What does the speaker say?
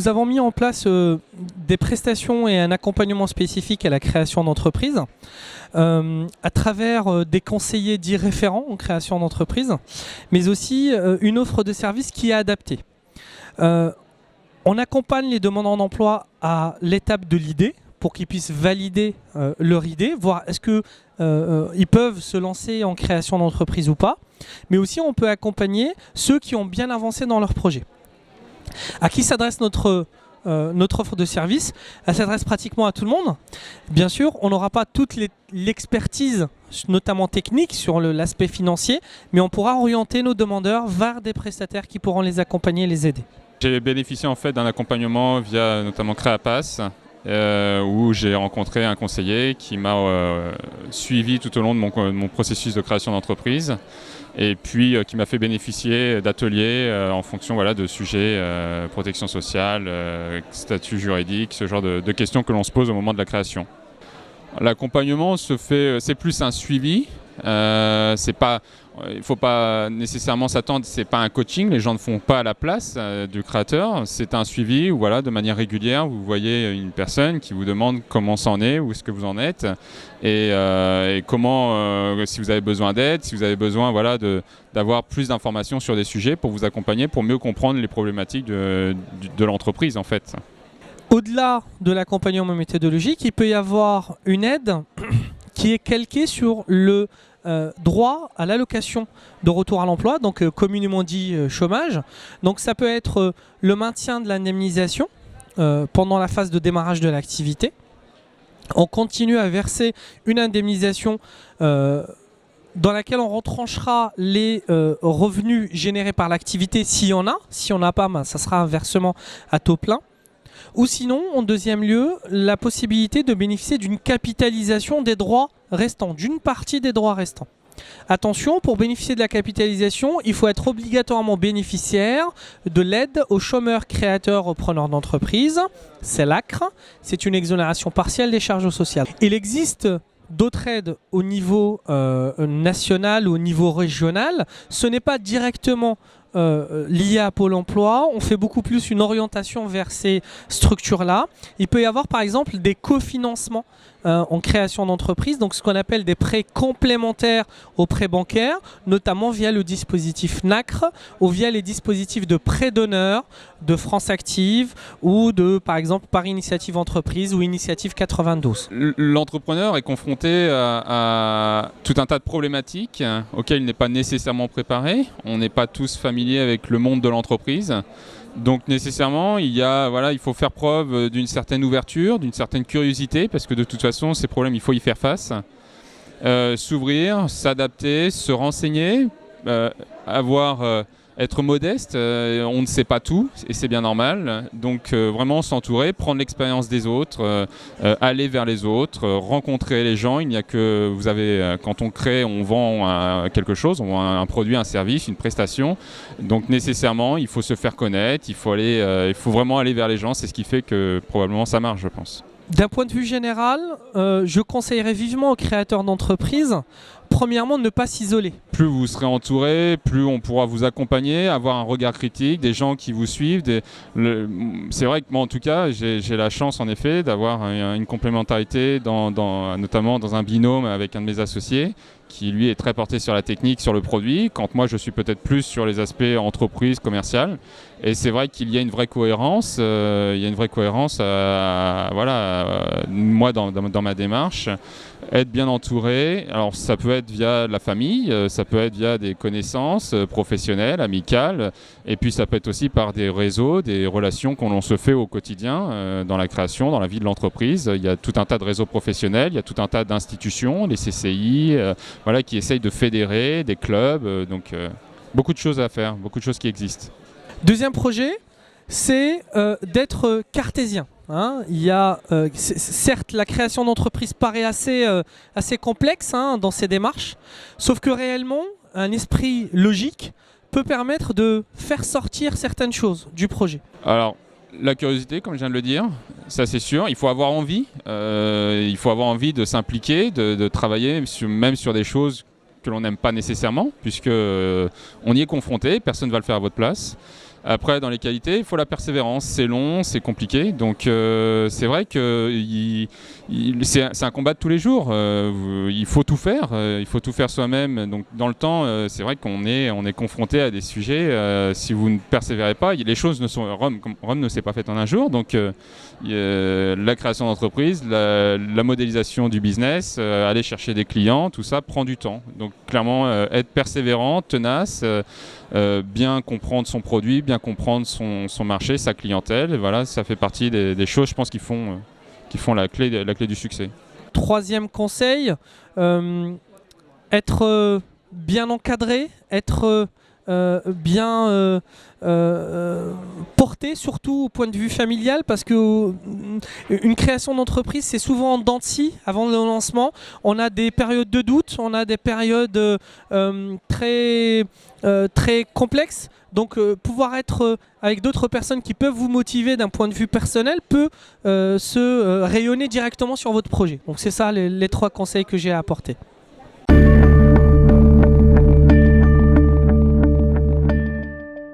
nous avons mis en place des prestations et un accompagnement spécifique à la création d'entreprise à travers des conseillers dits référents en création d'entreprise, mais aussi une offre de service qui est adaptée. On accompagne les demandeurs d'emploi à l'étape de l'idée pour qu'ils puissent valider leur idée, voir est-ce qu'ils peuvent se lancer en création d'entreprise ou pas, mais aussi on peut accompagner ceux qui ont bien avancé dans leur projet. À qui s'adresse notre offre de service? Elle s'adresse pratiquement à tout le monde. Bien sûr, on n'aura pas toute l'expertise, notamment technique, sur l'aspect financier, mais on pourra orienter nos demandeurs vers des prestataires qui pourront les accompagner et les aider. J'ai bénéficié en fait d'un accompagnement via notamment Créapass, où j'ai rencontré un conseiller qui m'a suivi tout au long de mon processus de création d'entreprise. Et puis qui m'a fait bénéficier d'ateliers en fonction de sujets, protection sociale, statut juridique, ce genre de questions que l'on se pose au moment de la création. L'accompagnement se fait, c'est plus un suivi. Il ne faut pas nécessairement s'attendre, c'est pas un coaching, les gens ne font pas à la place du créateur, c'est un suivi où de manière régulière vous voyez une personne qui vous demande comment ça en est, où est-ce que vous en êtes et comment, si vous avez besoin d'aide, si vous avez besoin d'avoir plus d'informations sur des sujets pour vous accompagner, pour mieux comprendre les problématiques de l'entreprise en fait. Au-delà de l'accompagnement méthodologique, il peut y avoir une aide qui est calquée sur le droit à l'allocation de retour à l'emploi, donc communément dit chômage. Donc ça peut être le maintien de l'indemnisation pendant la phase de démarrage de l'activité. On continue à verser une indemnisation dans laquelle on retranchera les revenus générés par l'activité s'il y en a. Si on n'a pas, ça sera un versement à taux plein. Ou sinon, en deuxième lieu, la possibilité de bénéficier d'une capitalisation des droits restants, d'une partie des droits restants. Attention, pour bénéficier de la capitalisation, il faut être obligatoirement bénéficiaire de l'aide aux chômeurs créateurs repreneurs d'entreprise. C'est l'ACRE, c'est une exonération partielle des charges sociales. Il existe d'autres aides au niveau national ou au niveau régional. Ce n'est pas directement lié à Pôle emploi, on fait beaucoup plus une orientation vers ces structures-là. Il peut y avoir par exemple des cofinancements en création d'entreprise, donc ce qu'on appelle des prêts complémentaires aux prêts bancaires, notamment via le dispositif NACRE ou via les dispositifs de prêts d'honneur de France Active ou de par exemple par Initiative Entreprise ou Initiative 92. L'entrepreneur est confronté à tout un tas de problématiques auxquelles il n'est pas nécessairement préparé. On n'est pas tous familiers avec le monde de l'entreprise. Donc nécessairement, il faut faire preuve d'une certaine ouverture, d'une certaine curiosité, parce que de toute façon, ces problèmes, il faut y faire face. S'ouvrir, s'adapter, se renseigner, être modeste, on ne sait pas tout et c'est bien normal. Donc vraiment s'entourer, prendre l'expérience des autres, aller vers les autres, rencontrer les gens. Il n'y a que quand on crée, on vend quelque chose, on vend un produit, un service, une prestation. Donc nécessairement, il faut se faire connaître, il faut vraiment aller vers les gens. C'est ce qui fait que probablement ça marche, je pense. D'un point de vue général, je conseillerais vivement aux créateurs d'entreprises, premièrement, de ne pas s'isoler. Plus vous serez entouré, plus on pourra vous accompagner, avoir un regard critique, des gens qui vous suivent. C'est vrai que moi, en tout cas, j'ai la chance, en effet, d'avoir une complémentarité, notamment dans un binôme avec un de mes associés, qui lui est très porté sur la technique, sur le produit, quand moi je suis peut-être plus sur les aspects entreprise, commercial. Et c'est vrai qu'il y a une vraie cohérence, moi dans ma démarche, être bien entouré. Alors ça peut être via la famille, ça peut être via des connaissances professionnelles, amicales, et puis ça peut être aussi par des réseaux, des relations qu'on se fait au quotidien dans la création, dans la vie de l'entreprise. Il y a tout un tas de réseaux professionnels, il y a tout un tas d'institutions, les CCI, qui essayent de fédérer des clubs, donc beaucoup de choses à faire, beaucoup de choses qui existent. Deuxième projet, c'est d'être cartésien. Certes, la création d'entreprise paraît assez complexe dans ces démarches, sauf que réellement, un esprit logique peut permettre de faire sortir certaines choses du projet. Alors, la curiosité, comme je viens de le dire, ça c'est sûr. Il faut avoir envie. Il faut avoir envie de s'impliquer, de travailler même sur des choses que l'on n'aime pas nécessairement, puisque on y est confronté, personne ne va le faire à votre place. Après, dans les qualités, il faut la persévérance. C'est long, c'est compliqué. Donc, c'est vrai que c'est un combat de tous les jours. Il faut tout faire. Il faut tout faire soi-même. Donc, dans le temps, c'est vrai qu'on est confronté à des sujets. Si vous ne persévérez pas, les choses ne sont... Rome ne s'est pas faite en un jour. Donc, la création d'entreprise, la modélisation du business, aller chercher des clients, tout ça prend du temps. Donc, clairement, être persévérant, tenace, bien comprendre son produit, bien comprendre son marché, sa clientèle. Et voilà, ça fait partie des choses, je pense, qui font la clé du succès. Troisième conseil, être bien encadré, être bien porté, surtout au point de vue familial, parce que une création d'entreprise, c'est souvent en dents de scie avant le lancement. On a des périodes de doute, on a des périodes très complexes. Donc pouvoir être avec d'autres personnes qui peuvent vous motiver d'un point de vue personnel peut se rayonner directement sur votre projet. Donc c'est ça les 3 conseils que j'ai à apporter.